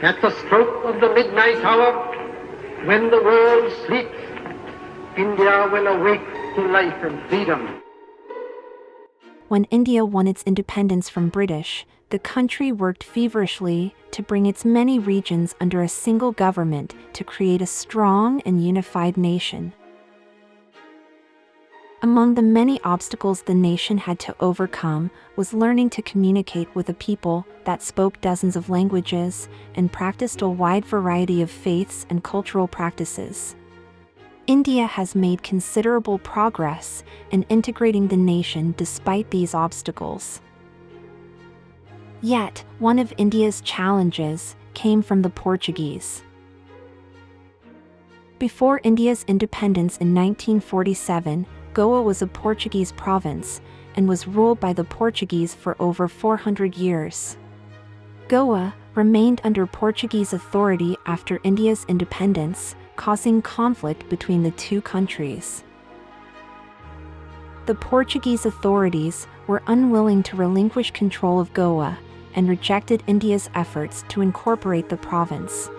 At the stroke of the midnight hour, when the world sleeps, India will awake to life and freedom. When India won its independence from British, the country worked feverishly to bring its many regions under a single government to create a strong and unified nation. Among the many obstacles the nation had to overcome was learning to communicate with a people that spoke dozens of languages and practiced a wide variety of faiths and cultural practices. India has made considerable progress in integrating the nation despite these obstacles. Yet, one of India's challenges came from the Portuguese. Before India's independence in 1947, Goa was a Portuguese province and was ruled by the Portuguese for over 400 years. Goa remained under Portuguese authority after India's independence, causing conflict between the two countries. The Portuguese authorities were unwilling to relinquish control of Goa and rejected India's efforts to incorporate the province.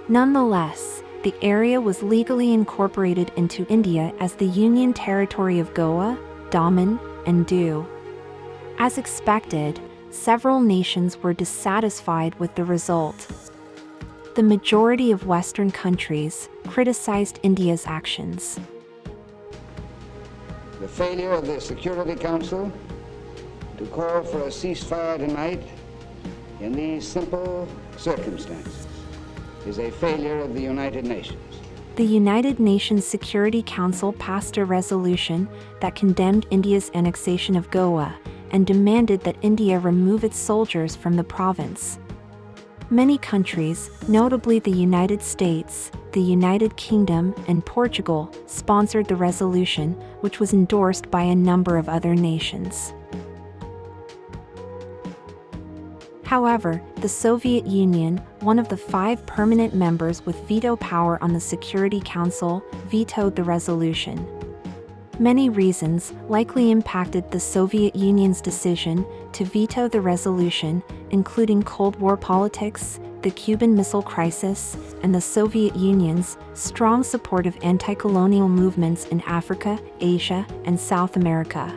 Nonetheless, the area was legally incorporated into India as the Union Territory of Goa, Daman, and Diu. As expected, several nations were dissatisfied with the result. The majority of Western countries criticized India's actions. The failure of the Security Council to call for a ceasefire tonight in these simple circumstances is a failure of the United Nations. The United Nations Security Council passed a resolution that condemned India's annexation of Goa and demanded that India remove its soldiers from the province. Many countries, notably the United States, the United Kingdom, and Portugal, sponsored the resolution, which was endorsed by a number of other nations. However, the Soviet Union, one of the 5 permanent members with veto power on the Security Council, vetoed the resolution. Many reasons likely impacted the Soviet Union's decision to veto the resolution, including Cold War politics, the Cuban Missile Crisis, and the Soviet Union's strong support of anti-colonial movements in Africa, Asia, and South America.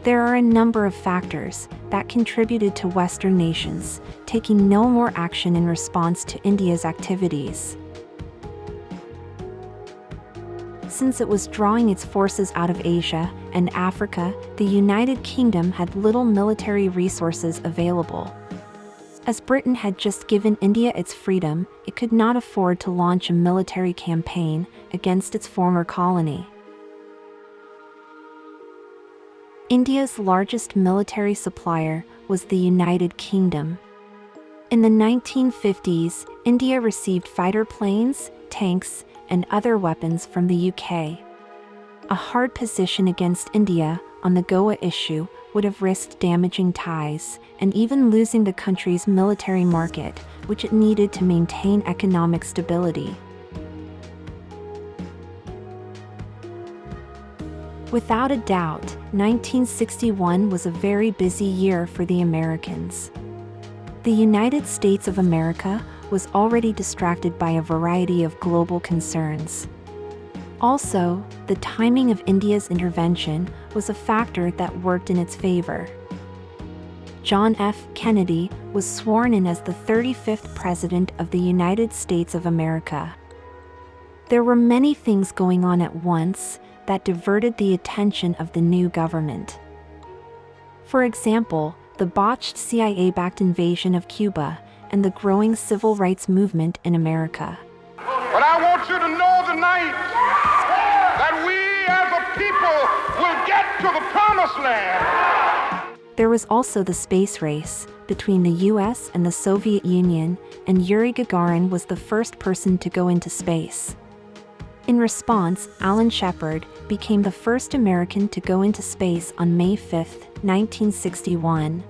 There are a number of factors that contributed to Western nations taking no more action in response to India's activities. Since it was drawing its forces out of Asia and Africa, the United Kingdom had little military resources available. As Britain had just given India its freedom, it could not afford to launch a military campaign against its former colony. India's largest military supplier was the United Kingdom. In the 1950s, India received fighter planes, tanks, and other weapons from the UK. A hard position against India on the Goa issue would have risked damaging ties and even losing the country's military market, which it needed to maintain economic stability. Without a doubt, 1961 was a very busy year for the Americans. The United States of America was already distracted by a variety of global concerns. Also, the timing of India's intervention was a factor that worked in its favor. John F. Kennedy was sworn in as the 35th President of the United States of America. There were many things going on at once that diverted the attention of the new government. For example, the botched CIA-backed invasion of Cuba and the growing civil rights movement in America. But I want you to know tonight that we as a people will get to the promised land. There was also the space race between the US and the Soviet Union, and Yuri Gagarin was the first person to go into space. In response, Alan Shepard became the first American to go into space on May 5, 1961.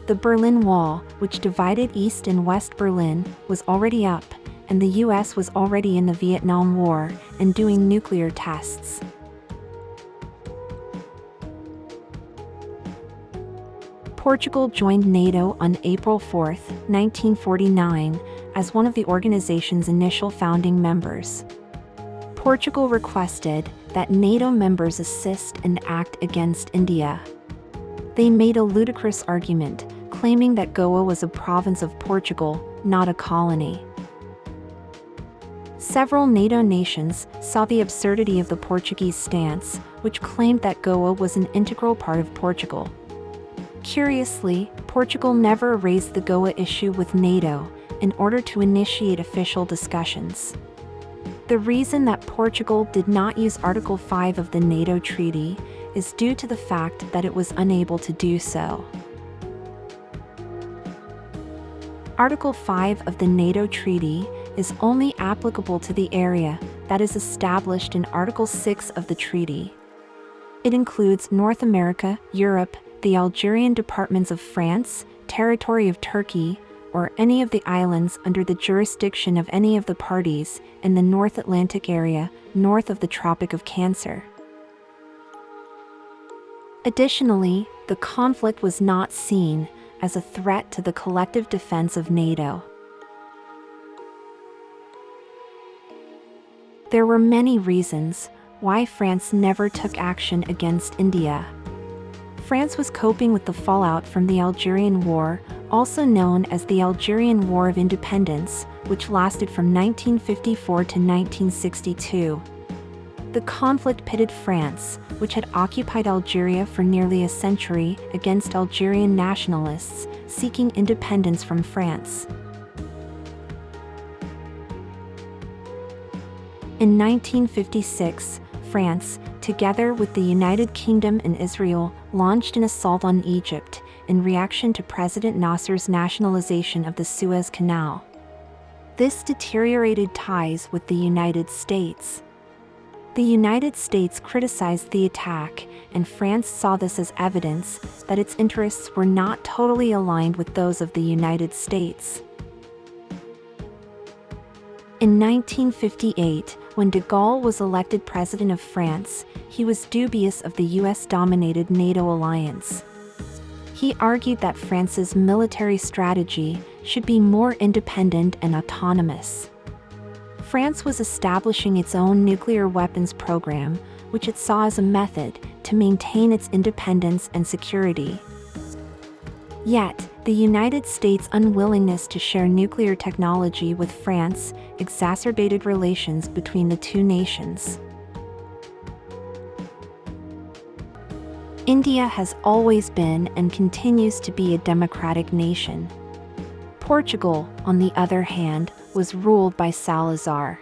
The Berlin Wall, which divided East and West Berlin, was already up, and the US was already in the Vietnam War and doing nuclear tests. Portugal joined NATO on April 4, 1949, as one of the organization's initial founding members. Portugal requested that NATO members assist and act against India. They made a ludicrous argument, claiming that Goa was a province of Portugal, not a colony. Several NATO nations saw the absurdity of the Portuguese stance, which claimed that Goa was an integral part of Portugal. Curiously, Portugal never raised the Goa issue with NATO in order to initiate official discussions. The reason that Portugal did not use Article 5 of the NATO treaty is due to the fact that it was unable to do so. Article 5 of the NATO treaty is only applicable to the area that is established in Article 6 of the treaty. It includes North America, Europe, the Algerian departments of France, territory of Turkey, or any of the islands under the jurisdiction of any of the parties in the North Atlantic area, north of the Tropic of Cancer. Additionally, the conflict was not seen as a threat to the collective defense of NATO. There were many reasons why France never took action against India. France was coping with the fallout from the Algerian War, also known as the Algerian War of Independence, which lasted from 1954 to 1962. The conflict pitted France, which had occupied Algeria for nearly a century, against Algerian nationalists seeking independence from France. In 1956, France, together with the United Kingdom and Israel, launched an assault on Egypt in reaction to President Nasser's nationalization of the Suez Canal. This deteriorated ties with the United States. The United States criticized the attack, and France saw this as evidence that its interests were not totally aligned with those of the United States. In 1958, when de Gaulle was elected president of France, he was dubious of the US-dominated NATO alliance. He argued that France's military strategy should be more independent and autonomous. France was establishing its own nuclear weapons program, which it saw as a method to maintain its independence and security. Yet, the United States' unwillingness to share nuclear technology with France exacerbated relations between the two nations. India has always been and continues to be a democratic nation. Portugal, on the other hand, was ruled by Salazar.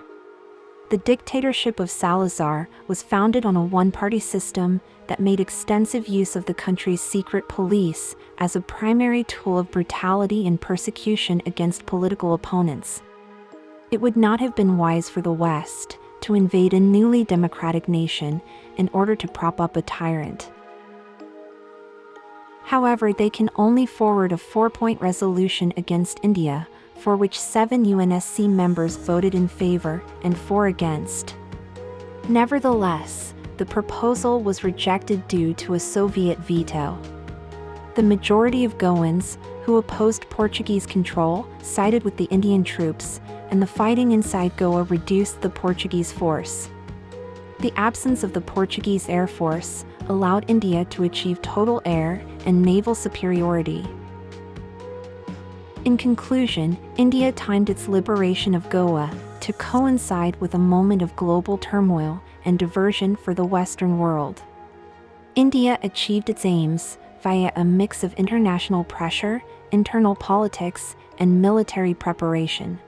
The dictatorship of Salazar was founded on a one-party system that made extensive use of the country's secret police as a primary tool of brutality and persecution against political opponents. It would not have been wise for the West to invade a newly democratic nation in order to prop up a tyrant. However, they can only forward a 4-point resolution against India, for which 7 UNSC members voted in favor and 4 against. Nevertheless, the proposal was rejected due to a Soviet veto. The majority of Goans, who opposed Portuguese control, sided with the Indian troops, and the fighting inside Goa reduced the Portuguese force. The absence of the Portuguese Air Force allowed India to achieve total air and naval superiority. In conclusion, India timed its liberation of Goa to coincide with a moment of global turmoil and diversion for the Western world. India achieved its aims via a mix of international pressure, internal politics, and military preparation.